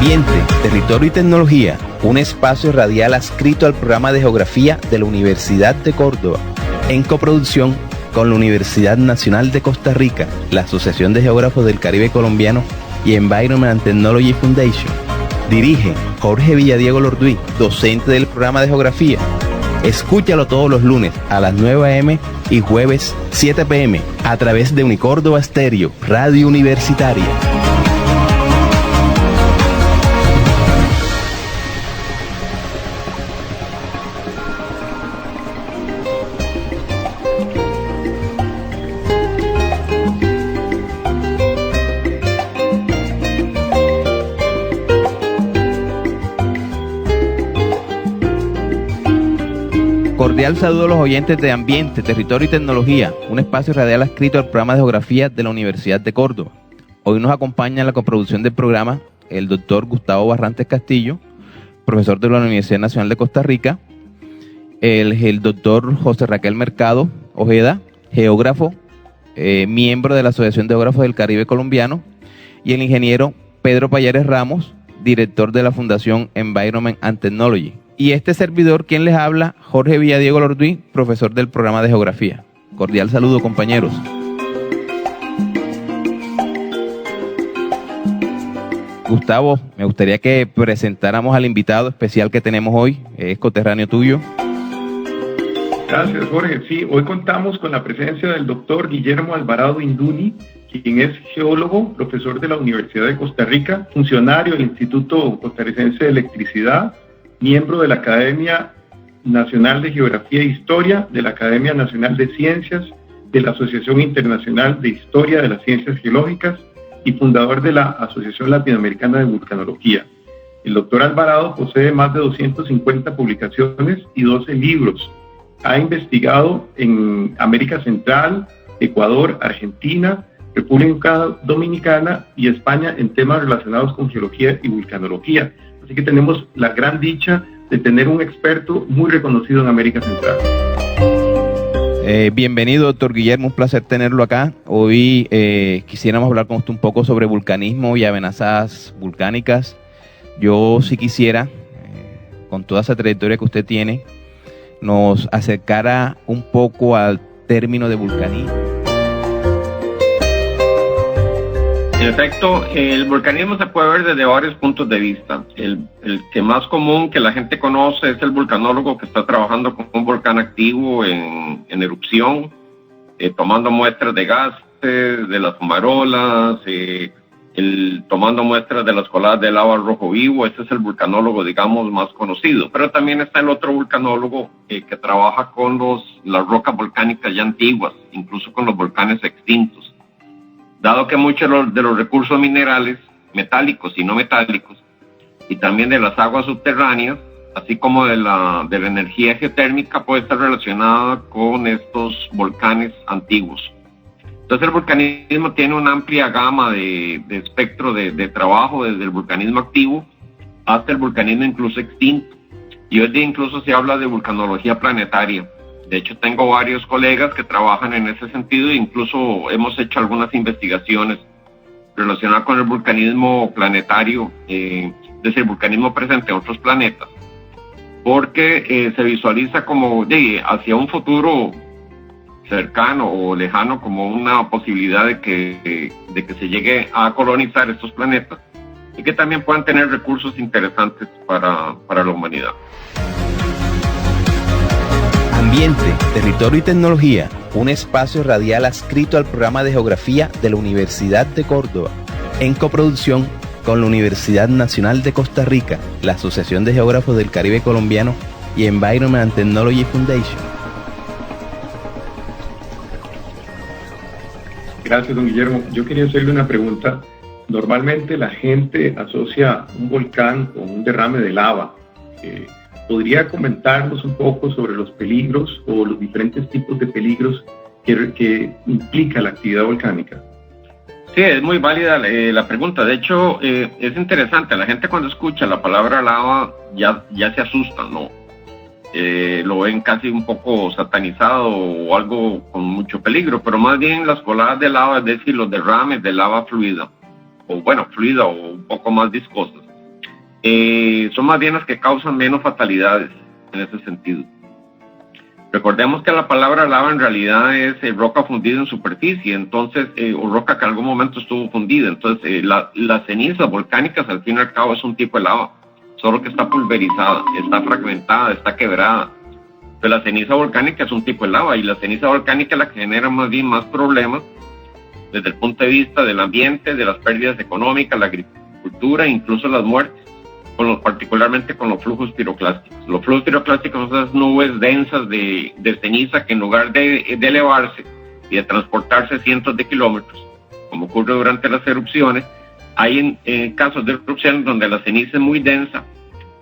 Ambiente, Territorio y Tecnología, un espacio radial adscrito al programa de Geografía de la Universidad de Córdoba, en coproducción con la Universidad Nacional de Costa Rica, la Asociación de Geógrafos del Caribe Colombiano y Environment and Technology Foundation. Dirige Jorge Villadiego Lorduy, docente del programa de Geografía. Escúchalo todos los lunes a las 9 a.m. y jueves 7 p.m. a través de Unicórdoba Estéreo, Radio Universitaria. Cordial saludo a los oyentes de Ambiente, Territorio y Tecnología, un espacio radial adscrito al programa de Geografía de la Universidad de Córdoba. Hoy nos acompaña en la coproducción del programa el doctor Gustavo Barrantes Castillo, profesor de la Universidad Nacional de Costa Rica, el doctor José Raquel Mercado Ojeda, geógrafo, miembro de la Asociación de Geógrafos del Caribe Colombiano, y el ingeniero Pedro Payares Ramos, director de la Fundación Environment and Technology. Y este servidor, quien les habla, Jorge Villadiego Lorduy, profesor del programa de Geografía. Cordial saludo, compañeros. Gustavo, me gustaría que presentáramos al invitado especial que tenemos hoy, es coterráneo tuyo. Gracias, Jorge. Sí, hoy contamos con la presencia del doctor Guillermo Alvarado Induni, quien es geólogo, profesor de la Universidad de Costa Rica, funcionario del Instituto Costarricense de Electricidad, miembro de la Academia Nacional de Geografía e Historia, de la Academia Nacional de Ciencias, de la Asociación Internacional de Historia de las Ciencias Geológicas y fundador de la Asociación Latinoamericana de Vulcanología. El doctor Alvarado posee más de 250 publicaciones y 12 libros. Ha investigado en América Central, Ecuador, Argentina, República Dominicana y España en temas relacionados con geología y vulcanología. Así que tenemos la gran dicha de tener un experto muy reconocido en América Central. Bienvenido, doctor Guillermo, un placer tenerlo acá. Hoy quisiéramos hablar con usted un poco sobre vulcanismo y amenazas volcánicas. Yo sí quisiera, con toda esa trayectoria que usted tiene, nos acercara un poco al término de vulcanismo. En efecto, el volcanismo se puede ver desde varios puntos de vista. El que más común que la gente conoce es el vulcanólogo que está trabajando con un volcán activo en erupción, tomando muestras de gases, de las fumarolas, tomando muestras de las coladas de lava rojo vivo. Ese es el vulcanólogo, digamos, más conocido. Pero también está el otro vulcanólogo que trabaja con las rocas volcánicas ya antiguas, incluso con los volcanes extintos. Dado que muchos de los recursos minerales, metálicos y no metálicos, y también de las aguas subterráneas, así como de la energía geotérmica, puede estar relacionada con estos volcanes antiguos. Entonces el vulcanismo tiene una amplia gama de espectro de trabajo, desde el vulcanismo activo hasta el vulcanismo incluso extinto. Y hoy día incluso se habla de vulcanología planetaria. De hecho, tengo varios colegas que trabajan en ese sentido e incluso hemos hecho algunas investigaciones relacionadas con el vulcanismo planetario, desde el vulcanismo presente en otros planetas, porque se visualiza como hacia un futuro cercano o lejano como una posibilidad de que se llegue a colonizar estos planetas y que también puedan tener recursos interesantes para la humanidad. Ambiente, Territorio y Tecnología, un espacio radial adscrito al programa de Geografía de la Universidad de Córdoba, en coproducción con la Universidad Nacional de Costa Rica, la Asociación de Geógrafos del Caribe Colombiano y Environment and Technology Foundation. Gracias, don Guillermo. Yo quería hacerle una pregunta. Normalmente la gente asocia un volcán con un derrame de lava. ¿Podría comentarnos un poco sobre los peligros o los diferentes tipos de peligros que implica la actividad volcánica? Sí, es muy válida la pregunta. De hecho, es interesante. La gente cuando escucha la palabra lava ya se asusta, ¿no? Lo ven casi un poco satanizado o algo con mucho peligro, pero más bien las coladas de lava, es decir, los derrames de lava fluida, o un poco más viscosas, son más bien las que causan menos fatalidades en ese sentido. Recordemos que la palabra lava en realidad es roca fundida en superficie, entonces, o roca que en algún momento estuvo fundida. Entonces, las cenizas volcánicas al fin y al cabo es un tipo de lava, solo que está pulverizada, está fragmentada, está quebrada. Pero la ceniza volcánica es un tipo de lava, y la ceniza volcánica es la que genera más bien más problemas desde el punto de vista del ambiente, de las pérdidas económicas, la agricultura, incluso las muertes, particularmente con los flujos piroclásticos. Los flujos piroclásticos son esas nubes densas de ceniza que en lugar de elevarse y de transportarse cientos de kilómetros, como ocurre durante las erupciones, hay en casos de erupciones donde la ceniza es muy densa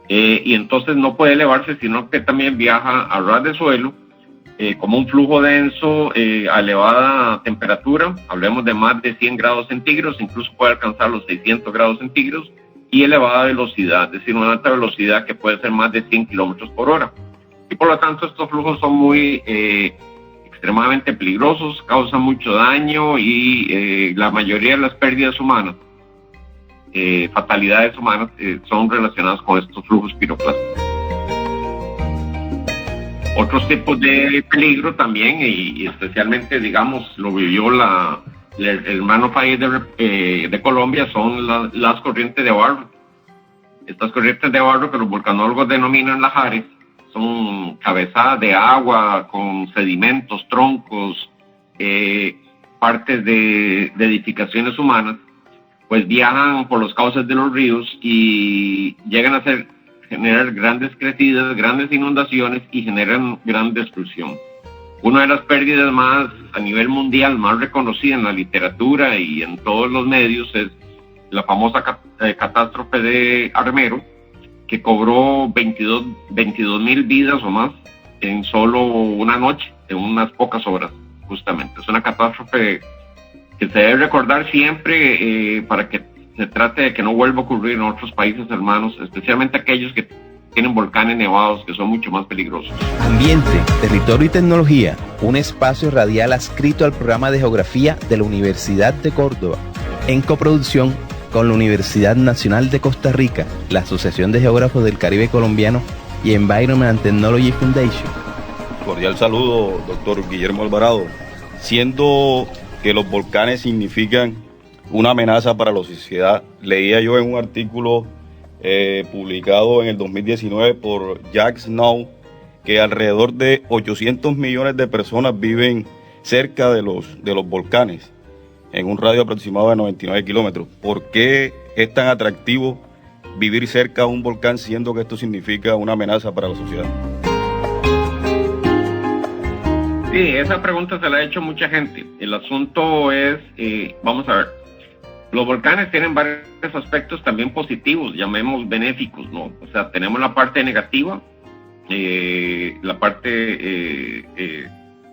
y entonces no puede elevarse, sino que también viaja a ras de suelo, como un flujo denso a elevada temperatura, hablemos de más de 100 grados centígrados, incluso puede alcanzar los 600 grados centígrados, y elevada velocidad, es decir, una alta velocidad que puede ser más de 100 kilómetros por hora. Y por lo tanto estos flujos son muy extremadamente peligrosos, causan mucho daño y la mayoría de las pérdidas humanas, fatalidades humanas, son relacionadas con estos flujos piroclásticos. Otros tipos de peligro también, y especialmente, digamos, lo vivió el hermano país de Colombia, son las corrientes de barro. Estas corrientes de barro que los volcanólogos denominan lajares, son cabezadas de agua con sedimentos, troncos, partes de edificaciones humanas, pues viajan por los cauces de los ríos y llegan a generar grandes crecidas, grandes inundaciones y generan gran destrucción. Una de las pérdidas más a nivel mundial, más reconocida en la literatura y en todos los medios, es la famosa catástrofe de Armero, que cobró 22,000 vidas o más en solo una noche, en unas pocas horas, justamente. Es una catástrofe que se debe recordar siempre para que se trate de que no vuelva a ocurrir en otros países hermanos, especialmente aquellos que tienen volcanes nevados, que son mucho más peligrosos. Ambiente, Territorio y Tecnología, un espacio radial adscrito al programa de Geografía de la Universidad de Córdoba, en coproducción con la Universidad Nacional de Costa Rica, la Asociación de Geógrafos del Caribe Colombiano y Environment and Technology Foundation. Cordial saludo, doctor Guillermo Alvarado. Siendo que los volcanes significan una amenaza para la sociedad, leía yo en un artículo publicado en el 2019 por Jack Snow que alrededor de 800 millones de personas viven cerca de los volcanes, en un radio aproximado de 99 kilómetros. ¿Por qué es tan atractivo vivir cerca de un volcán, siendo que esto significa una amenaza para la sociedad? Sí, esa pregunta se la ha hecho mucha gente. El asunto es, vamos a ver, los volcanes tienen varios aspectos también positivos, llamemos benéficos, ¿no? O sea, tenemos la parte negativa, la parte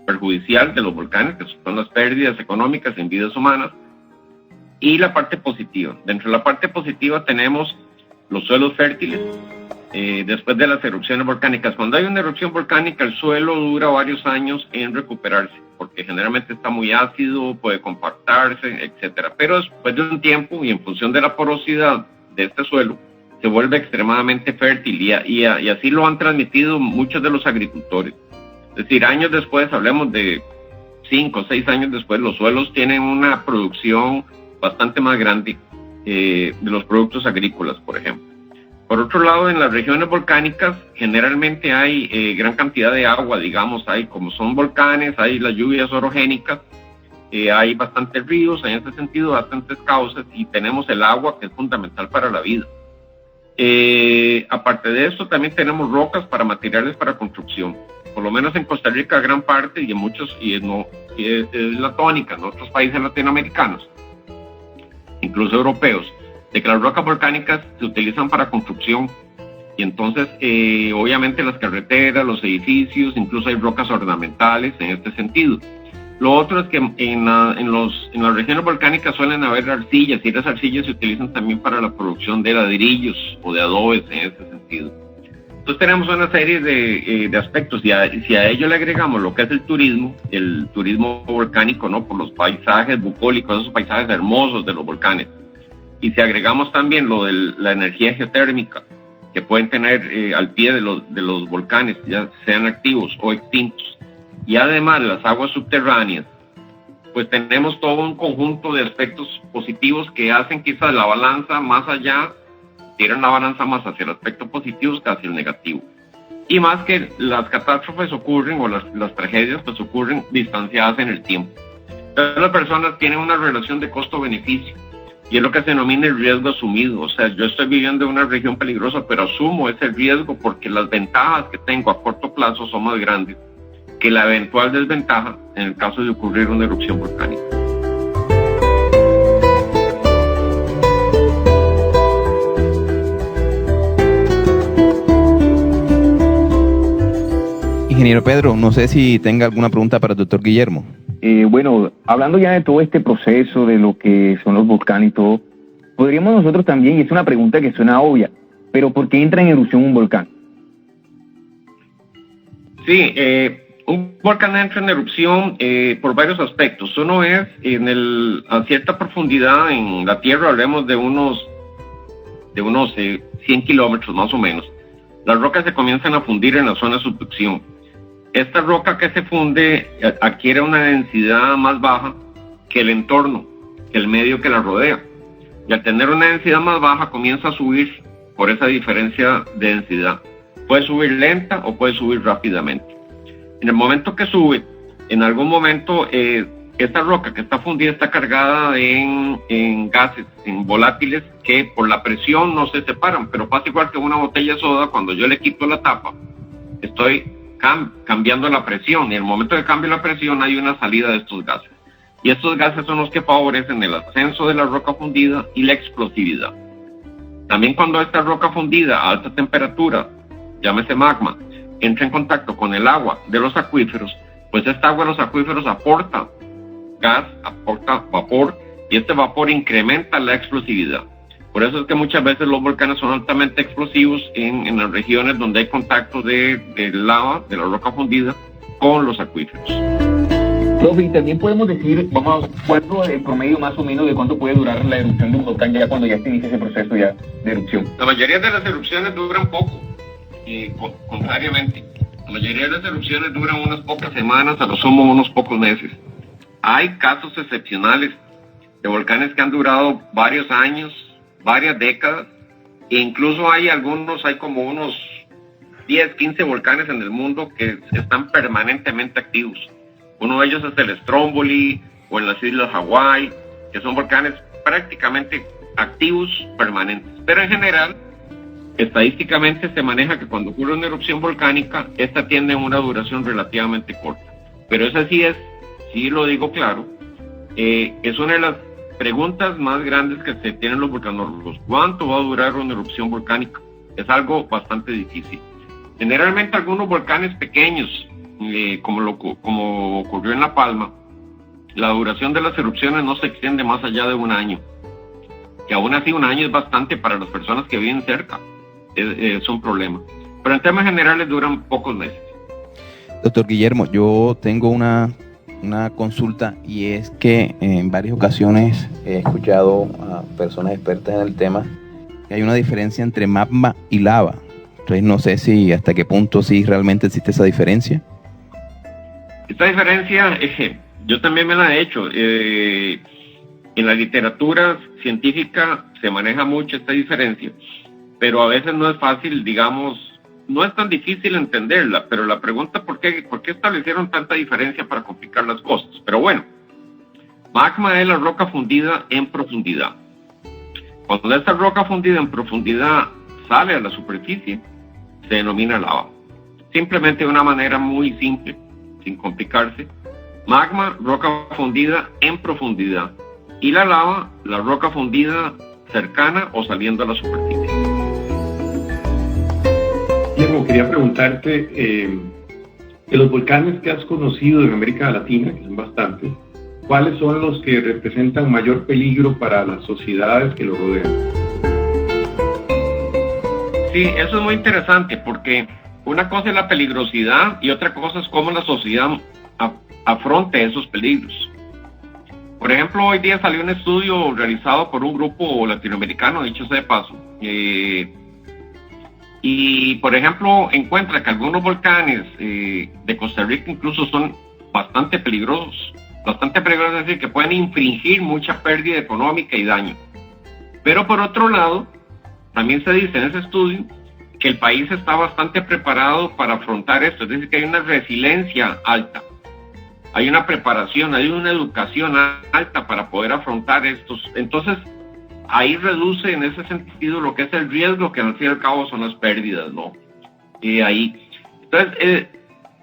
perjudicial de los volcanes, que son las pérdidas económicas en vidas humanas, y la parte positiva. Dentro de la parte positiva tenemos los suelos fértiles, después de las erupciones volcánicas. Cuando hay una erupción volcánica, el suelo dura varios años en recuperarse, porque generalmente está muy ácido, puede compactarse, etcétera. Pero después de un tiempo, y en función de la porosidad de este suelo, se vuelve extremadamente fértil, y así lo han transmitido muchos de los agricultores. Es decir, años después, hablemos de 5 o 6 años después, los suelos tienen una producción bastante más grande de los productos agrícolas, por ejemplo. Por otro lado, en las regiones volcánicas generalmente hay gran cantidad de agua, digamos, como son volcanes, hay las lluvias orogénicas, hay bastantes ríos, en ese sentido bastantes cauces, y tenemos el agua, que es fundamental para la vida. Aparte de eso, también tenemos rocas para materiales para construcción. Por lo menos en Costa Rica, gran parte, y en muchos, es la tónica en otros países latinoamericanos, incluso europeos, de que las rocas volcánicas se utilizan para construcción, y entonces obviamente las carreteras, los edificios, incluso hay rocas ornamentales en este sentido. Lo otro es que en las regiones volcánicas suelen haber arcillas, y las arcillas se utilizan también para la producción de ladrillos o de adobes en este sentido. Entonces tenemos una serie de aspectos, y si a ello le agregamos lo que es el turismo volcánico, ¿no? Por los paisajes bucólicos, esos paisajes hermosos de los volcanes, y si agregamos también lo de la energía geotérmica que pueden tener al pie de los volcanes, ya sean activos o extintos, y además las aguas subterráneas, pues tenemos todo un conjunto de aspectos positivos que hacen quizás la balanza más allá, tiran la balanza más hacia el aspecto positivo que hacia el negativo. Y más que las catástrofes ocurren, o las tragedias pues ocurren distanciadas en el tiempo. Entonces las personas tienen una relación de costo-beneficio, y es lo que se denomina el riesgo asumido. O sea, yo estoy viviendo en una región peligrosa, pero asumo ese riesgo porque las ventajas que tengo a corto plazo son más grandes que la eventual desventaja en el caso de ocurrir una erupción volcánica. Ingeniero Pedro, no sé si tenga alguna pregunta para el doctor Guillermo. Bueno, hablando ya de todo este proceso, de lo que son los volcanes y todo, podríamos nosotros también, y es una pregunta que suena obvia, pero ¿por qué entra en erupción un volcán? Sí, un volcán entra en erupción por varios aspectos. Uno es a cierta profundidad en la Tierra, hablemos de unos 100 kilómetros más o menos. Las rocas se comienzan a fundir en la zona de subducción. Esta roca que se funde adquiere una densidad más baja que el entorno, que el medio que la rodea. Y al tener una densidad más baja comienza a subir por esa diferencia de densidad. Puede subir lenta o puede subir rápidamente. En el momento que sube, en algún momento esta roca que está fundida está cargada en gases, en volátiles que por la presión no se separan, pero pasa igual que una botella de soda. Cuando yo le quito la tapa, estoy cambiando la presión, y en el momento que cambio la presión hay una salida de estos gases. Y estos gases son los que favorecen el ascenso de la roca fundida y la explosividad. También cuando esta roca fundida a alta temperatura, llámese magma, entra en contacto con el agua de los acuíferos, pues esta agua de los acuíferos aporta gas, aporta vapor, y este vapor incrementa la explosividad. Por eso es que muchas veces los volcanes son altamente explosivos en las regiones donde hay contacto de lava, de la roca fundida, con los acuíferos. Profe, y también podemos decir, ¿cuánto el promedio más o menos de cuánto puede durar la erupción de un volcán ya cuando ya se inicia ese proceso ya de erupción? La mayoría de las erupciones duran poco, contrariamente. La mayoría de las erupciones duran unas pocas semanas, a lo sumo unos pocos meses. Hay casos excepcionales de volcanes que han durado varios años, varias décadas, e incluso hay como unos 10, 15 volcanes en el mundo que están permanentemente activos. Uno de ellos es el Stromboli, o en las islas Hawái, que son volcanes prácticamente activos permanentes. Pero en general, estadísticamente se maneja que cuando ocurre una erupción volcánica, esta tiene una duración relativamente corta. Pero esa sí lo digo claro, es una de las preguntas más grandes que se tienen los volcanólogos. ¿Cuánto va a durar una erupción volcánica? Es algo bastante difícil. Generalmente algunos volcanes pequeños, como ocurrió en La Palma, la duración de las erupciones no se extiende más allá de un año. Que aún así un año es bastante para las personas que viven cerca. Es un problema. Pero en temas generales duran pocos meses. Doctor Guillermo, yo tengo una consulta, y es que en varias ocasiones he escuchado a personas expertas en el tema que hay una diferencia entre magma y lava. Entonces no sé si hasta qué punto sí realmente existe esa diferencia. Esta diferencia, yo también me la he hecho. En la literatura científica se maneja mucho esta diferencia, pero a veces no es fácil, no es tan difícil entenderla, pero la pregunta ¿por qué establecieron tanta diferencia para complicar las cosas? Pero bueno, magma es la roca fundida en profundidad. Cuando esta roca fundida en profundidad sale a la superficie, se denomina lava. Simplemente de una manera muy simple, sin complicarse. Magma, roca fundida en profundidad. Y la lava, la roca fundida cercana o saliendo a la superficie. Guillermo, quería preguntarte, de los volcanes que has conocido en América Latina, que son bastantes, ¿cuáles son los que representan mayor peligro para las sociedades que lo rodean? Sí, eso es muy interesante, porque una cosa es la peligrosidad y otra cosa es cómo la sociedad afronte esos peligros. Por ejemplo, hoy día salió un estudio realizado por un grupo latinoamericano, dicho sea de paso, y por ejemplo encuentra que algunos volcanes de Costa Rica incluso son bastante peligrosos, es decir, que pueden infringir mucha pérdida económica y daño. Pero por otro lado, también se dice en ese estudio que el país está bastante preparado para afrontar esto, es decir, que hay una resiliencia alta, hay una preparación, hay una educación alta para poder afrontar estos. Entonces, ahí reduce en ese sentido lo que es el riesgo, que al fin y al cabo son las pérdidas, ¿no? Entonces,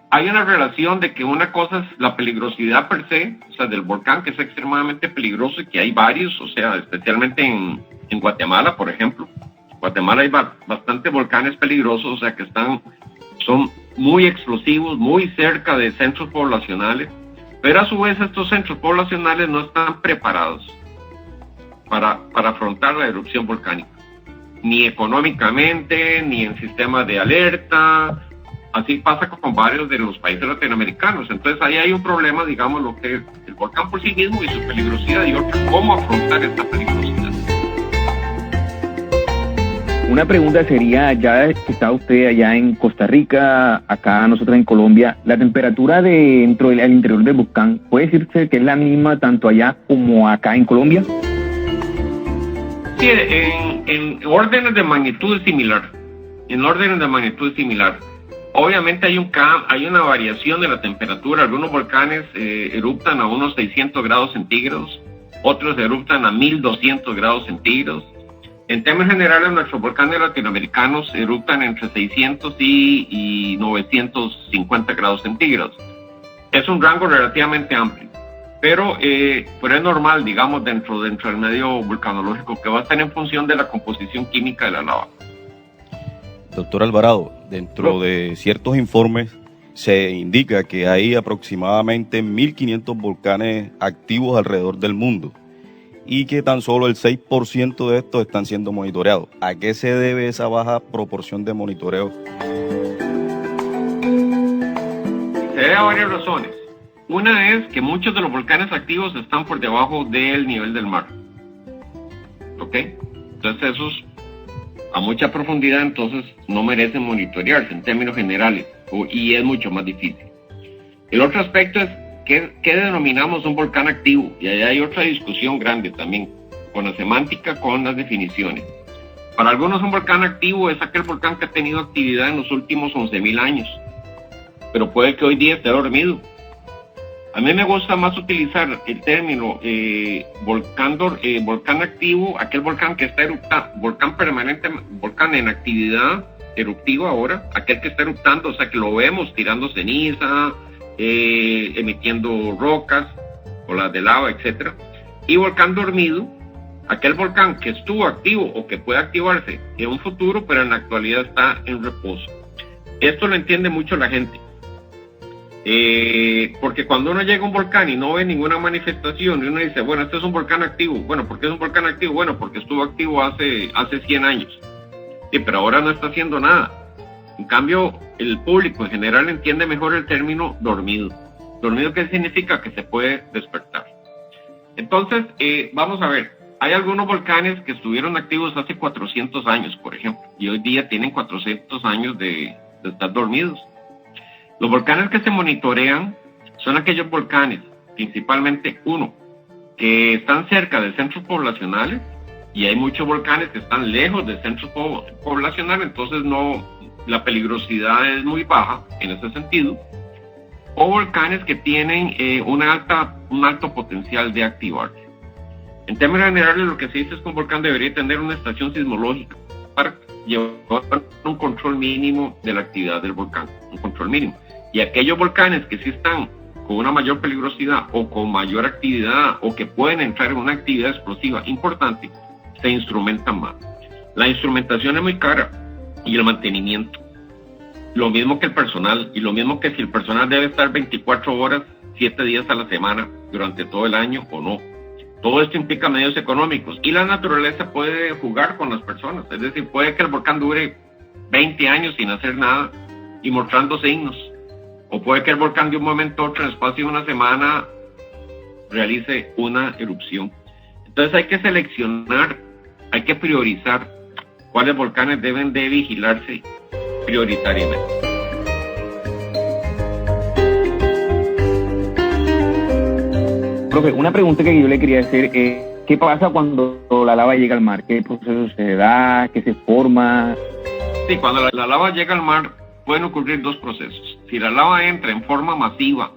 hay una relación de que una cosa es la peligrosidad per se, o sea, del volcán, que es extremadamente peligroso y que hay varios, o sea, especialmente en Guatemala, por ejemplo. En Guatemala hay bastantes volcanes peligrosos, o sea, que son muy explosivos, muy cerca de centros poblacionales, pero a su vez estos centros poblacionales no están preparados para afrontar la erupción volcánica, ni económicamente, ni en sistemas de alerta. Así pasa con varios de los países latinoamericanos. Entonces ahí hay un problema, digamos, lo que es el volcán por sí mismo y su peligrosidad, y otra, cómo afrontar esta peligrosidad. Una pregunta sería, ya que está usted allá en Costa Rica, acá nosotros en Colombia, la temperatura dentro del interior del volcán, ¿puede decirse que es la misma tanto allá como acá en Colombia? Sí, en órdenes de magnitud es similar. En órdenes de magnitud es similar. Obviamente hay una variación de la temperatura. Algunos volcanes eruptan a unos 600 grados centígrados, otros eruptan a 1200 grados centígrados. En términos generales, nuestros volcanes latinoamericanos eruptan entre 600 y 950 grados centígrados. Es un rango relativamente amplio, pero es normal, digamos, dentro del medio volcanológico, que va a estar en función de la composición química de la lava. Doctor Alvarado, dentro de ciertos informes se indica que hay aproximadamente 1.500 volcanes activos alrededor del mundo y que tan solo el 6% de estos están siendo monitoreados. ¿A qué se debe esa baja proporción de monitoreo? Se debe a varias razones. Una es que muchos de los volcanes activos están por debajo del nivel del mar. ¿Ok? Entonces esos a mucha profundidad entonces no merecen monitorearse en términos generales, y es mucho más difícil. El otro aspecto es ¿qué denominamos un volcán activo? Y ahí hay otra discusión grande también, con la semántica, con las definiciones. Para algunos un volcán activo es aquel volcán que ha tenido actividad en los últimos 11.000 años, pero puede que hoy día esté dormido. A mí me gusta más utilizar el término volcán activo, aquel volcán que está eruptando, volcán permanente, volcán en actividad eruptiva ahora, aquel que está eruptando, o sea que lo vemos tirando ceniza, emitiendo rocas, olas de lava, etcétera. Y volcán dormido, aquel volcán que estuvo activo o que puede activarse en un futuro, pero en la actualidad está en reposo. Esto lo entiende mucho la gente. Porque cuando uno llega a un volcán y no ve ninguna manifestación y uno dice, bueno, este es un volcán activo. Bueno, ¿por qué es un volcán activo? Bueno, porque estuvo activo hace 100 años. Sí, pero ahora no está haciendo nada. En cambio, el público en general entiende mejor el término dormido. ¿Dormido qué significa? Que se puede despertar. Entonces, vamos a ver. Hay algunos volcanes que estuvieron activos hace 400 años, por ejemplo, y hoy día tienen 400 años de estar dormidos. Los volcanes que se monitorean son aquellos volcanes, principalmente uno, que están cerca de centros poblacionales, y hay muchos volcanes que están lejos de centros poblacionales, entonces la peligrosidad es muy baja en ese sentido, o volcanes que tienen un alto potencial de activarse. En términos generales, lo que se dice es que un volcán debería tener una estación sismológica para llevar un control mínimo de la actividad del volcán, un control mínimo. Y aquellos volcanes que sí están con una mayor peligrosidad o con mayor actividad o que pueden entrar en una actividad explosiva importante, se instrumentan más. La instrumentación es muy cara y el mantenimiento. Lo mismo que el personal, y lo mismo que si el personal debe estar 24 horas, 7 días a la semana, durante todo el año o no. Todo esto implica medios económicos y la naturaleza puede jugar con las personas. Es decir, puede que el volcán dure 20 años sin hacer nada y mostrando signos. O puede que el volcán de un momento a otro, en el espacio de una semana, realice una erupción. Entonces hay que seleccionar, hay que priorizar cuáles volcanes deben de vigilarse prioritariamente. Profe, una pregunta que yo le quería hacer es, ¿qué pasa cuando la lava llega al mar? ¿Qué proceso se da? ¿Qué se forma? Sí, cuando la lava llega al mar pueden ocurrir dos procesos. Si la lava entra en forma masiva,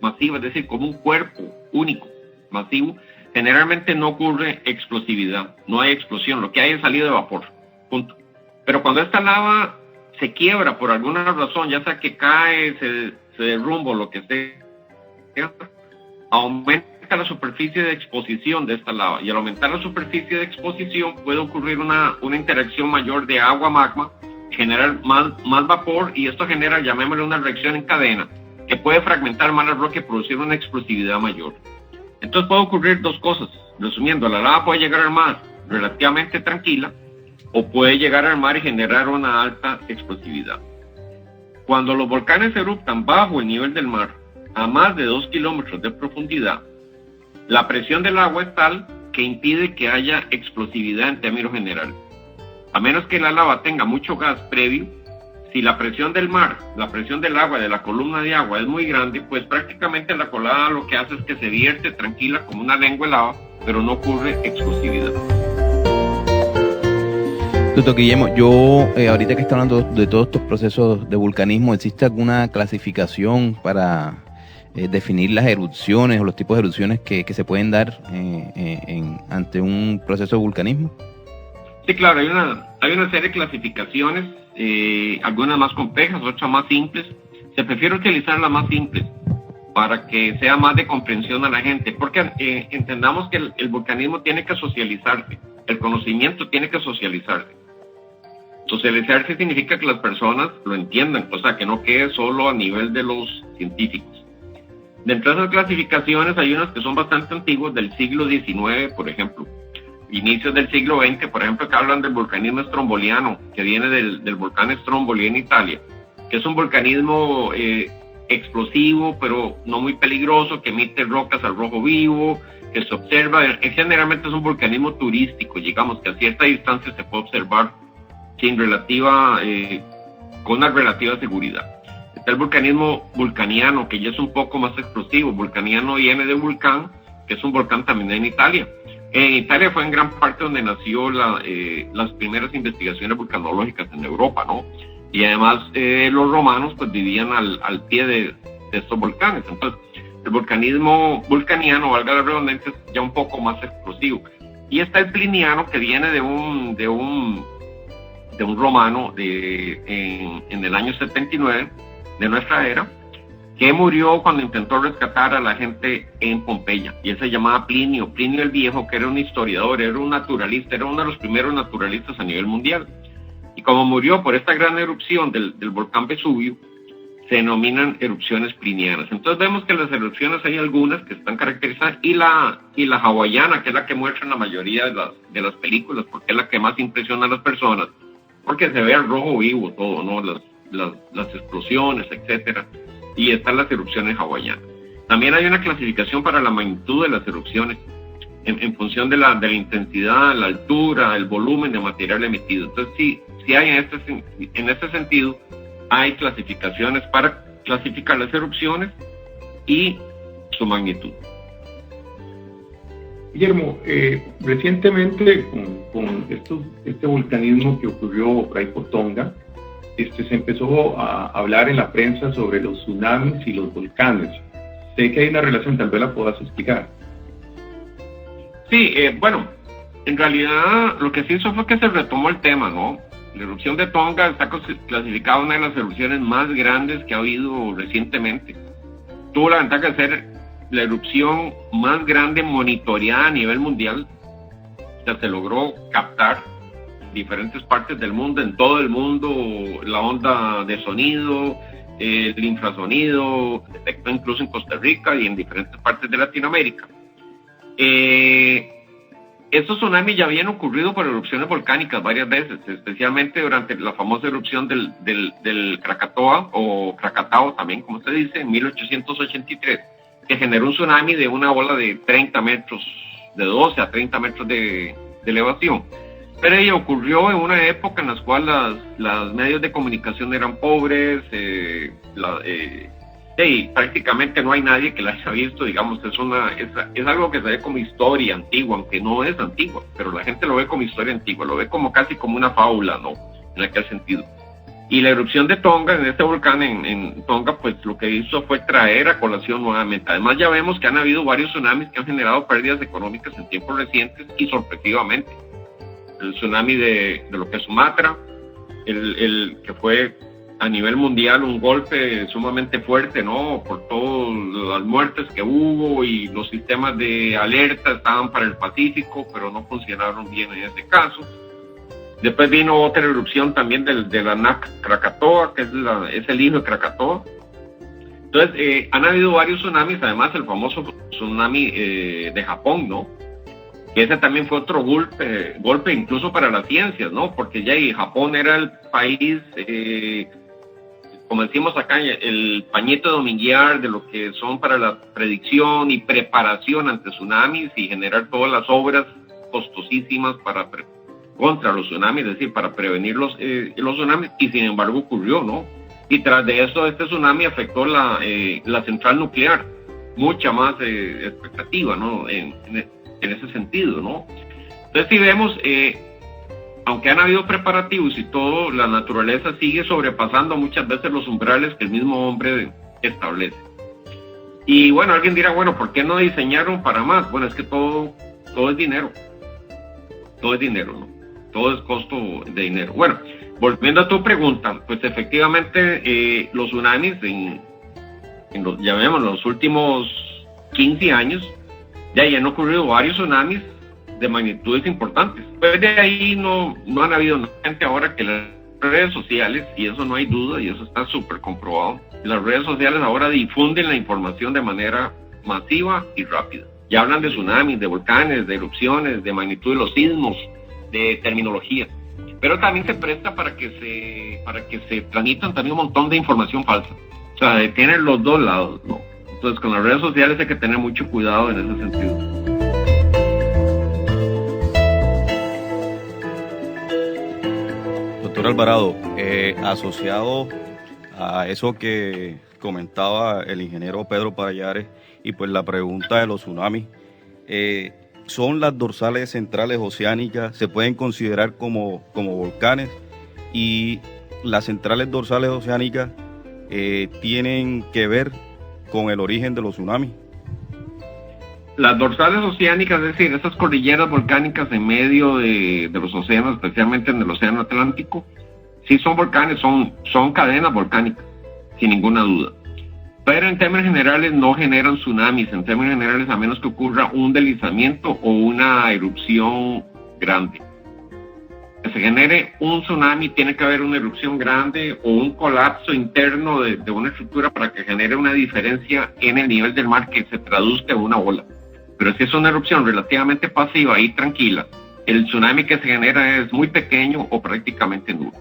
es decir, como un cuerpo único, masivo, generalmente no ocurre explosividad, no hay explosión, lo que hay es salida de vapor, punto. Pero cuando esta lava se quiebra por alguna razón, ya sea que cae, se derrumba o lo que sea, aumenta la superficie de exposición de esta lava, y al aumentar la superficie de exposición puede ocurrir una interacción mayor de agua-magma, generar más vapor, y esto genera, llamémosle, una reacción en cadena, que puede fragmentar más la roca y producir una explosividad mayor. Entonces puede ocurrir dos cosas. Resumiendo, la lava puede llegar al mar relativamente tranquila, o puede llegar al mar y generar una alta explosividad. Cuando los volcanes eruptan bajo el nivel del mar, a más de 2 kilómetros de profundidad, la presión del agua es tal que impide que haya explosividad en términos generales. A menos que la lava tenga mucho gas previo, si la presión del mar, la presión del agua, de la columna de agua es muy grande, pues prácticamente la colada lo que hace es que se vierte tranquila como una lengua de lava, pero no ocurre explosividad. Doctor Guillermo, yo ahorita que está hablando de todos estos procesos de vulcanismo, ¿existe alguna clasificación para definir las erupciones o los tipos de erupciones que se pueden dar ante un proceso de vulcanismo? Sí, claro, hay una serie de clasificaciones, algunas más complejas, otras más simples. Se prefiere utilizar las más simples para que sea más de comprensión a la gente, porque entendamos que el vulcanismo tiene que socializarse, el conocimiento tiene que socializarse. Socializarse significa que las personas lo entiendan, o sea, que no quede solo a nivel de los científicos. Dentro de esas clasificaciones hay unas que son bastante antiguas, del siglo XIX, por ejemplo, inicios del siglo XX, por ejemplo, que hablan del vulcanismo stromboliano, que viene del volcán Stromboli en Italia, que es un vulcanismo explosivo, pero no muy peligroso, que emite rocas al rojo vivo, que se observa, generalmente es un vulcanismo turístico, digamos que a cierta distancia se puede observar con una relativa seguridad. Está el vulcanismo vulcaniano, que ya es un poco más explosivo. Vulcaniano viene de vulcán, que es un volcán también en Italia. En Italia fue en gran parte donde nació las primeras investigaciones vulcanológicas en Europa, ¿no? Y además los romanos pues vivían al pie de estos volcanes. Entonces, el vulcanismo vulcaniano, valga la redundancia, es ya un poco más explosivo. Y está el pliniano, que viene de un romano en el año 79 de nuestra era, que murió cuando intentó rescatar a la gente en Pompeya, y él se llamaba Plinio el Viejo, que era un historiador, era un naturalista, era uno de los primeros naturalistas a nivel mundial. Y como murió por esta gran erupción del volcán Vesubio, se denominan erupciones plinianas. Entonces vemos que las erupciones hay algunas que están caracterizadas, y la hawaiana, que es la que muestran la mayoría de las películas, porque es la que más impresiona a las personas, porque se ve al rojo vivo todo, ¿no? Las explosiones, etcétera. Y están las erupciones hawaianas. También hay una clasificación para la magnitud de las erupciones, en función de la intensidad, la altura, el volumen de material emitido. Entonces, sí hay en este sentido, hay clasificaciones para clasificar las erupciones y su magnitud. Guillermo, recientemente con este vulcanismo que ocurrió por ahí por Tonga, se empezó a hablar en la prensa sobre los tsunamis y los volcanes. Sé que hay una relación, tal vez la puedas explicar. Sí, bueno, en realidad lo que se hizo fue que se retomó el tema, ¿no? La erupción de Tonga está clasificada una de las erupciones más grandes que ha habido recientemente. Tuvo la ventaja de ser la erupción más grande monitoreada a nivel mundial. O sea, se logró captar diferentes partes del mundo, en todo el mundo, la onda de sonido, el infrasonido, detectó incluso en Costa Rica y en diferentes partes de Latinoamérica. Estos tsunamis ya habían ocurrido por erupciones volcánicas varias veces, especialmente durante la famosa erupción del Krakatoa, o Krakatao también, como se dice, en 1883. que generó un tsunami de una ola de 30 metros, de 12 a 30 metros de elevación. Pero ella ocurrió en una época en la cual los medios de comunicación eran pobres, y prácticamente no hay nadie que la haya visto, digamos, es algo que se ve como historia antigua, aunque no es antigua, pero la gente lo ve como historia antigua, lo ve como casi como una fábula, ¿no? En aquel sentido. Y la erupción de Tonga, en este volcán en Tonga, pues lo que hizo fue traer a colación nuevamente. Además ya vemos que han habido varios tsunamis que han generado pérdidas económicas en tiempos recientes y sorpresivamente. El tsunami de lo que es Sumatra, el que fue a nivel mundial un golpe sumamente fuerte, ¿no? Por todas las muertes que hubo y los sistemas de alerta estaban para el Pacífico, pero no funcionaron bien en ese caso. Después vino otra erupción también de la NAC Krakatoa, que es el hijo de Krakatoa. Entonces, han habido varios tsunamis, además el famoso tsunami de Japón, ¿no? Que ese también fue otro golpe incluso para las ciencias, ¿no? Porque ya Japón era el país, como decimos acá, el pañito dominguear de lo que son para la predicción y preparación ante tsunamis y generar todas las obras costosísimas contra los tsunamis, es decir, para prevenir los tsunamis, y sin embargo ocurrió, ¿no? Y tras de eso, este tsunami afectó la central nuclear, mucha más expectativa, ¿no? En ese sentido, ¿no? Entonces, si vemos, aunque han habido preparativos y todo, la naturaleza sigue sobrepasando muchas veces los umbrales que el mismo hombre establece. Y bueno, alguien dirá, bueno, ¿por qué no diseñaron para más? Bueno, es que todo es dinero. Todo es dinero, ¿no? Todo es costo de dinero. Bueno, volviendo a tu pregunta, pues efectivamente los tsunamis los últimos 15 años ya han ocurrido varios tsunamis de magnitudes importantes. Pues de ahí no han habido gente ahora que las redes sociales, y eso no hay duda, y eso está súper comprobado, las redes sociales ahora difunden la información de manera masiva y rápida. Ya hablan de tsunamis, de volcanes, de erupciones, de magnitud de los sismos, de terminología. Pero también se presta para que se transmitan también un montón de información falsa. O sea, tienen los dos lados, ¿no? Entonces, con las redes sociales hay que tener mucho cuidado en ese sentido. Doctor Alvarado, asociado a eso que comentaba el ingeniero Pedro Payares y pues la pregunta de los tsunamis, ¿son las dorsales centrales oceánicas, se pueden considerar como volcanes? Y las centrales dorsales oceánicas tienen que ver con el origen de los tsunamis. Las dorsales oceánicas, es decir, esas cordilleras volcánicas en medio de los océanos, especialmente en el océano Atlántico, sí son volcanes, son cadenas volcánicas, sin ninguna duda. Pero en términos generales no generan tsunamis, en términos generales, a menos que ocurra un deslizamiento o una erupción grande. Que se genere un tsunami, tiene que haber una erupción grande o un colapso interno de una estructura para que genere una diferencia en el nivel del mar que se traduzca en una ola. Pero si es una erupción relativamente pasiva y tranquila, el tsunami que se genera es muy pequeño o prácticamente nulo.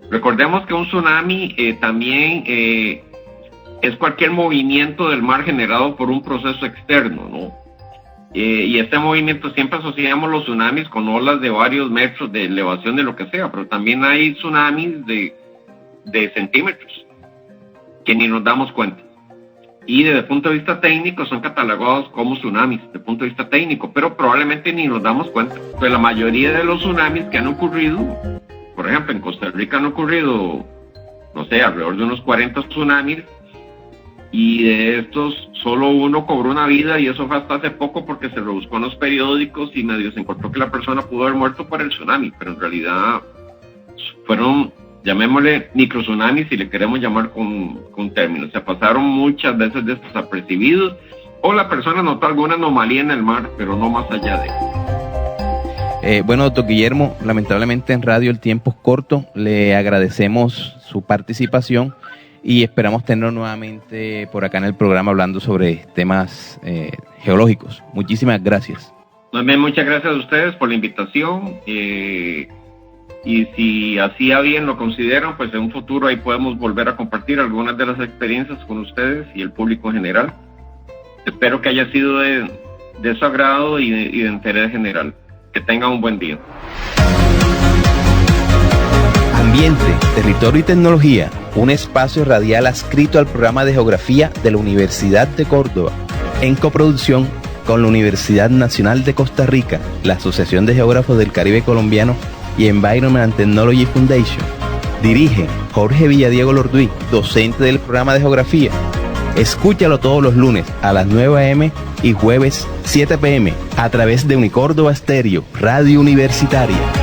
Recordemos que un tsunami también es cualquier movimiento del mar generado por un proceso externo, ¿no? Y este movimiento, siempre asociamos los tsunamis con olas de varios metros de elevación de lo que sea, pero también hay tsunamis de centímetros que ni nos damos cuenta. Y desde el punto de vista técnico son catalogados como tsunamis, desde el punto de vista técnico, pero probablemente ni nos damos cuenta. Pues la mayoría de los tsunamis que han ocurrido, por ejemplo, en Costa Rica han ocurrido, no sé, alrededor de unos 40 tsunamis, y de estos solo uno cobró una vida, y eso fue hasta hace poco porque se rebuscó en los periódicos y medio se encontró que la persona pudo haber muerto por el tsunami, pero en realidad fueron, llamémosle microtsunamis, si le queremos llamar con términos. Se pasaron muchas veces desapercibidos, o la persona notó alguna anomalía en el mar, pero no más allá de eso. Bueno, doctor Guillermo, lamentablemente en radio el tiempo es corto. Le agradecemos su participación y esperamos tenerlo nuevamente por acá en el programa hablando sobre temas geológicos. Muchísimas gracias. Muchas gracias a ustedes por la invitación. y si así a bien lo consideran, pues en un futuro ahí podemos volver a compartir algunas de las experiencias con ustedes y el público en general. Espero que haya sido de su agrado y de interés general. Que tengan un buen día. Ambiente, Territorio y Tecnología, un espacio radial adscrito al programa de Geografía de la Universidad de Córdoba, en coproducción con la Universidad Nacional de Costa Rica, la Asociación de Geógrafos del Caribe Colombiano y Environment and Technology Foundation. Dirige Jorge Villadiego Lorduí, docente del programa de Geografía. Escúchalo todos los lunes a las 9 a.m. y jueves 7 p.m. a través de Unicórdoba Estéreo, Radio Universitaria.